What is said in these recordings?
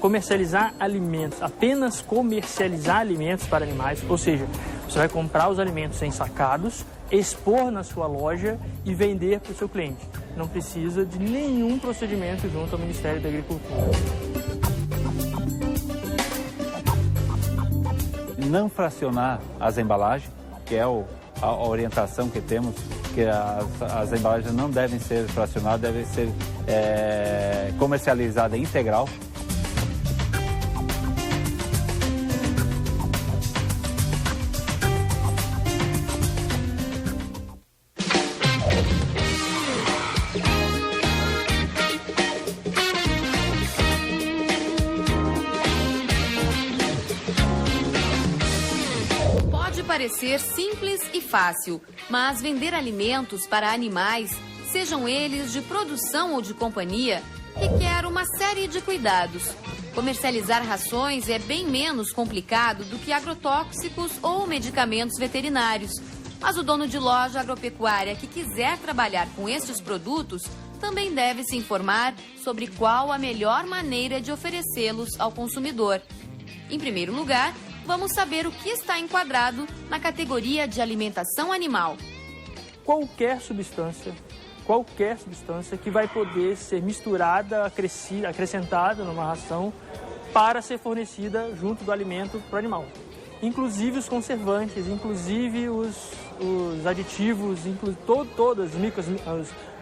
Comercializar alimentos, apenas comercializar alimentos para animais, ou seja, você vai comprar os alimentos ensacados, expor na sua loja e vender para o seu cliente. Não precisa de nenhum procedimento junto ao Ministério da Agricultura. Não fracionar as embalagens, que é a orientação que temos, que as embalagens não devem ser fracionadas, devem ser comercializadas integral. Parecer simples e fácil, mas vender alimentos para animais, sejam eles de produção ou de companhia, requer uma série de cuidados. Comercializar rações é bem menos complicado do que agrotóxicos ou medicamentos veterinários. Mas o dono de loja agropecuária que quiser trabalhar com estes produtos também deve se informar sobre qual a melhor maneira de oferecê-los ao consumidor. Em primeiro lugar, vamos saber o que está enquadrado na categoria de alimentação animal. Qualquer substância que vai poder ser misturada, acrescentada numa ração para ser fornecida junto do alimento para o animal. Inclusive os conservantes, inclusive os aditivos, todas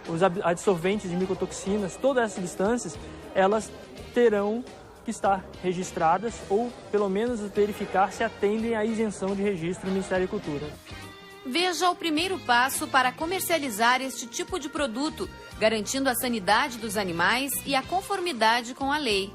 os adsorventes de micotoxinas, todas essas substâncias, elas terão que estar registradas ou, pelo menos, verificar se atendem à isenção de registro do Ministério da Agricultura. Veja o primeiro passo para comercializar este tipo de produto, garantindo a sanidade dos animais e a conformidade com a lei.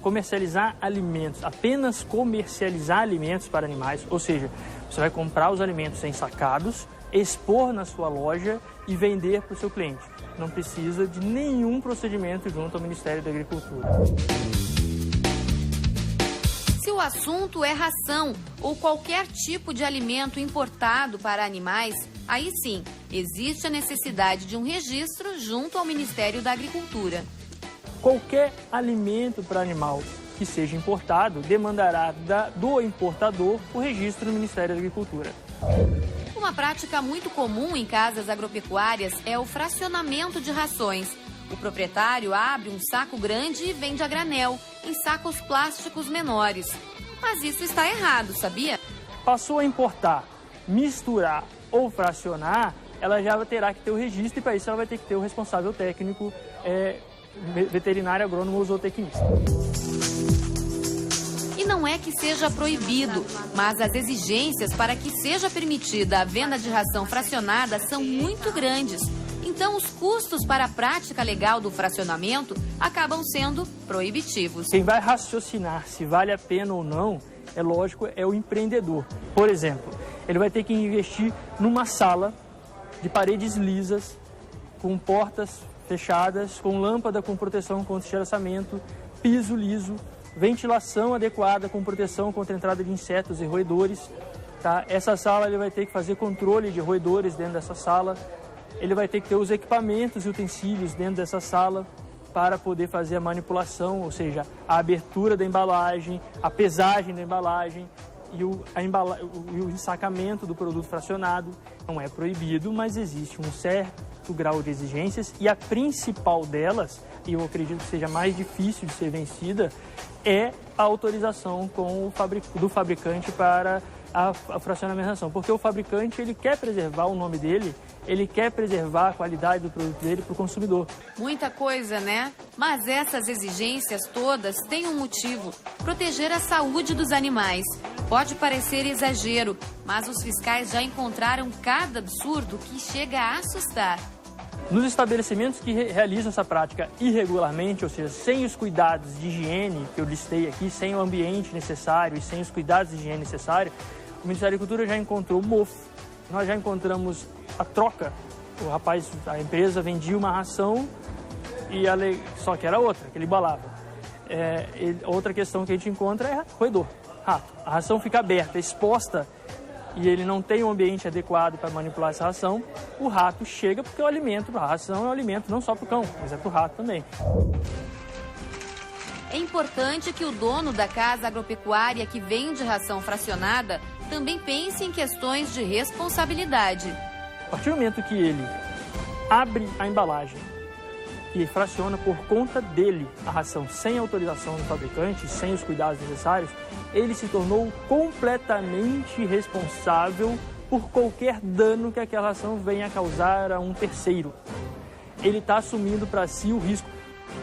Comercializar alimentos, apenas comercializar alimentos para animais, ou seja, você vai comprar os alimentos ensacados, expor na sua loja e vender para o seu cliente. Não precisa de nenhum procedimento junto ao Ministério da Agricultura. Se o assunto é ração ou qualquer tipo de alimento importado para animais, aí sim, existe a necessidade de um registro junto ao Ministério da Agricultura. Qualquer alimento para animal que seja importado demandará do importador o registro do Ministério da Agricultura. Uma prática muito comum em casas agropecuárias é o fracionamento de rações. O proprietário abre um saco grande e vende a granel, em sacos plásticos menores. Mas isso está errado, sabia? Passou a importar, misturar ou fracionar, ela já terá que ter o registro e para isso ela vai ter que ter o responsável técnico, veterinário, agrônomo ou zootecnista. E não é que seja proibido, mas as exigências para que seja permitida a venda de ração fracionada são muito grandes. Então, os custos para a prática legal do fracionamento acabam sendo proibitivos. Quem vai raciocinar se vale a pena ou não, é lógico, é o empreendedor. Por exemplo, ele vai ter que investir numa sala de paredes lisas, com portas fechadas, com lâmpada com proteção contra estilhaçamento, piso liso, ventilação adequada com proteção contra a entrada de insetos e roedores. Tá? Essa sala ele vai ter que fazer controle de roedores dentro dessa sala. Ele vai ter que ter os equipamentos e utensílios dentro dessa sala para poder fazer a manipulação, ou seja, a abertura da embalagem, a pesagem da embalagem e o ensacamento do produto fracionado. Não é proibido, mas existe um certo grau de exigências e a principal delas, e eu acredito que seja mais difícil de ser vencida, é a autorização do fabricante para a fracionamentação, porque o fabricante ele quer preservar o nome dele, ele quer preservar a qualidade do produto dele para o consumidor. Muita coisa, né? Mas essas exigências todas têm um motivo: proteger a saúde dos animais. Pode parecer exagero, mas os fiscais já encontraram cada absurdo que chega a assustar. Nos estabelecimentos que realizam essa prática irregularmente, ou seja, sem os cuidados de higiene que eu listei aqui, sem o ambiente necessário e sem os cuidados de higiene necessários, o Ministério da Agricultura já encontrou mofo. Nós já encontramos a troca. A empresa vendia uma ração só que era outra, que ele embalava. Outra questão que a gente encontra é roedor, rato. A ração fica aberta, exposta, e ele não tem um ambiente adequado para manipular essa ração, o rato chega porque o alimento, a ração é um alimento não só para o cão, mas é para o rato também. importante que o dono da casa agropecuária que vende ração fracionada também pense em questões de responsabilidade. A partir do momento que ele abre a embalagem e fraciona por conta dele a ração sem autorização do fabricante, sem os cuidados necessários, ele se tornou completamente responsável por qualquer dano que aquela ração venha a causar a um terceiro. Ele está assumindo para si o risco.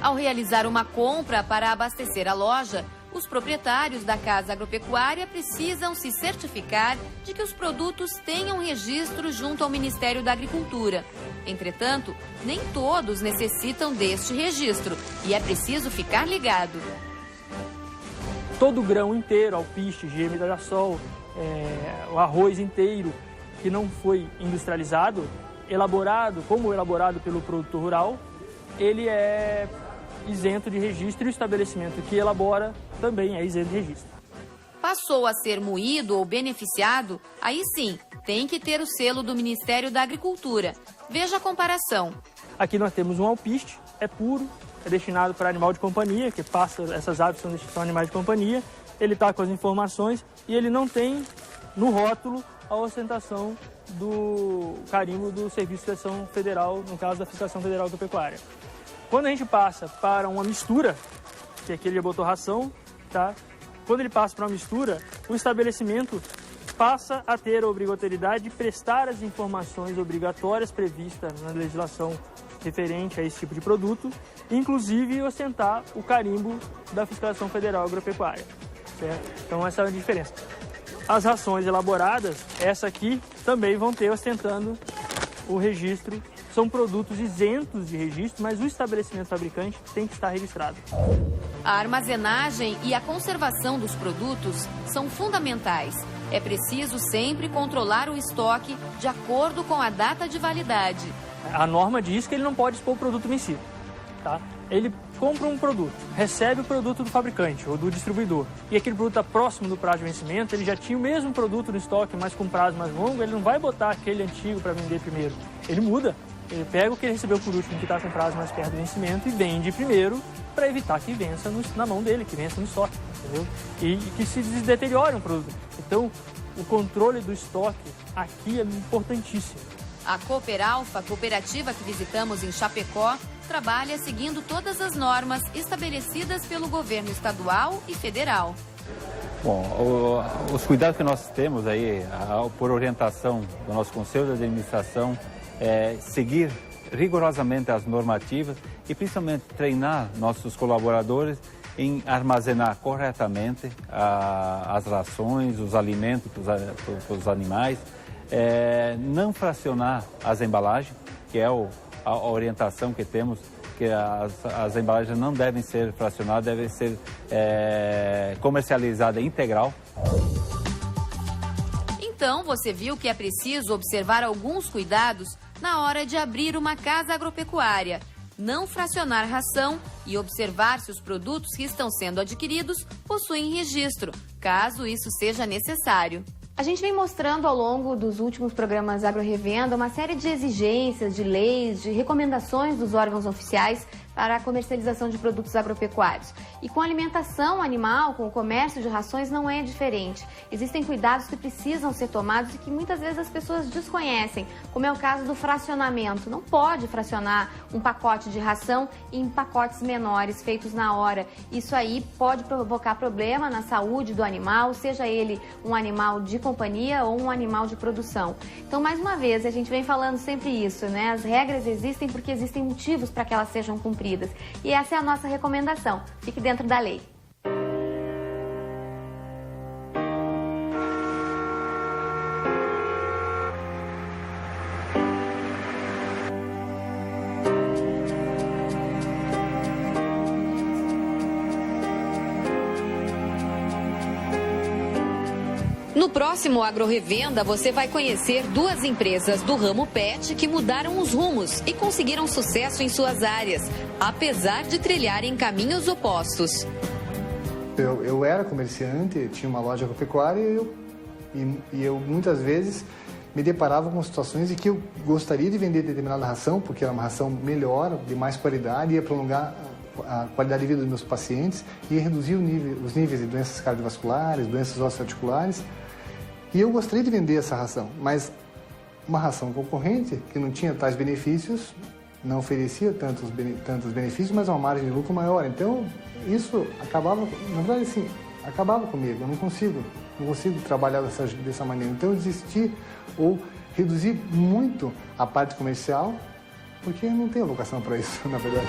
Ao realizar uma compra para abastecer a loja, os proprietários da casa agropecuária precisam se certificar de que os produtos tenham registro junto ao Ministério da Agricultura. Entretanto, nem todos necessitam deste registro e é preciso ficar ligado. Todo o grão inteiro, alpiste, gema, hidrasol, o arroz inteiro que não foi industrializado, elaborado pelo produtor rural, ele é isento de registro e o estabelecimento que elabora também é isento de registro. Passou a ser moído ou beneficiado, aí sim, tem que ter o selo do Ministério da Agricultura. Veja a comparação. Aqui nós temos um alpiste, é puro, é destinado para animal de companhia, que passa, essas aves são animais de companhia, ele está com as informações e ele não tem no rótulo a ostentação do carimbo do Serviço de Inspeção Federal, no caso da Fiscalização Federal Agropecuária. Quando a gente passa para uma mistura, que aqui ele já botou ração, tá? Quando ele passa para uma mistura, o estabelecimento passa a ter a obrigatoriedade de prestar as informações obrigatórias previstas na legislação referente a esse tipo de produto, inclusive ostentar o carimbo da Fiscalização Federal Agropecuária. Certo? Então essa é a diferença. As rações elaboradas, essa aqui, também vão ter ostentando o registro. São produtos isentos de registro, mas o estabelecimento fabricante tem que estar registrado. A armazenagem e a conservação dos produtos são fundamentais. É preciso sempre controlar o estoque de acordo com a data de validade. A norma diz que ele não pode expor o produto vencido. Tá? Ele compra um produto, recebe o produto do fabricante ou do distribuidor e aquele produto está próximo do prazo de vencimento, ele já tinha o mesmo produto no estoque, mas com prazo mais longo, ele não vai botar aquele antigo para vender primeiro. Ele muda. Ele pega o que ele recebeu por último, que está com prazo mais perto do vencimento, e vende primeiro para evitar que vença na mão dele, que vença no estoque, entendeu? E que se deteriore um produto. Então, o controle do estoque aqui é importantíssimo. A Cooperalfa, cooperativa que visitamos em Chapecó, trabalha seguindo todas as normas estabelecidas pelo governo estadual e federal. Bom, os cuidados que nós temos aí, por orientação do nosso Conselho de Administração, seguir rigorosamente as normativas e principalmente treinar nossos colaboradores em armazenar corretamente as rações, os alimentos para os animais, não fracionar as embalagens, que é a orientação que temos, que as embalagens não devem ser fracionadas, devem ser comercializadas integral. Então, você viu que é preciso observar alguns cuidados na hora de abrir uma casa agropecuária. Não fracionar ração e observar se os produtos que estão sendo adquiridos possuem registro, caso isso seja necessário. A gente vem mostrando ao longo dos últimos programas Agro-Revenda uma série de exigências, de leis, de recomendações dos órgãos oficiais para a comercialização de produtos agropecuários. E com a alimentação animal, com o comércio de rações, não é diferente. Existem cuidados que precisam ser tomados e que muitas vezes as pessoas desconhecem, como é o caso do fracionamento. Não pode fracionar um pacote de ração em pacotes menores, feitos na hora. Isso aí pode provocar problema na saúde do animal, seja ele um animal de companhia ou um animal de produção. Então, mais uma vez, a gente vem falando sempre isso, né? As regras existem porque existem motivos para que elas sejam cumpridas. E essa é a nossa recomendação. Fique dentro da lei. No próximo Agro-Revenda, você vai conhecer duas empresas do ramo pet que mudaram os rumos e conseguiram sucesso em suas áreas, apesar de trilharem caminhos opostos. Eu era comerciante, tinha uma loja agropecuária e eu muitas vezes me deparava com situações em que eu gostaria de vender determinada ração, porque era uma ração melhor, de mais qualidade, ia prolongar a qualidade de vida dos meus pacientes, ia reduzir os níveis de doenças cardiovasculares, doenças osteoarticulares. E eu gostaria de vender essa ração, mas uma ração concorrente, que não tinha tais benefícios, não oferecia tantos benefícios, mas uma margem de lucro maior. Então, isso acabava, na verdade, assim, acabava comigo. Eu não consigo trabalhar dessa maneira. Então, eu desisti ou reduzi muito a parte comercial, porque eu não tenho vocação para isso, na verdade.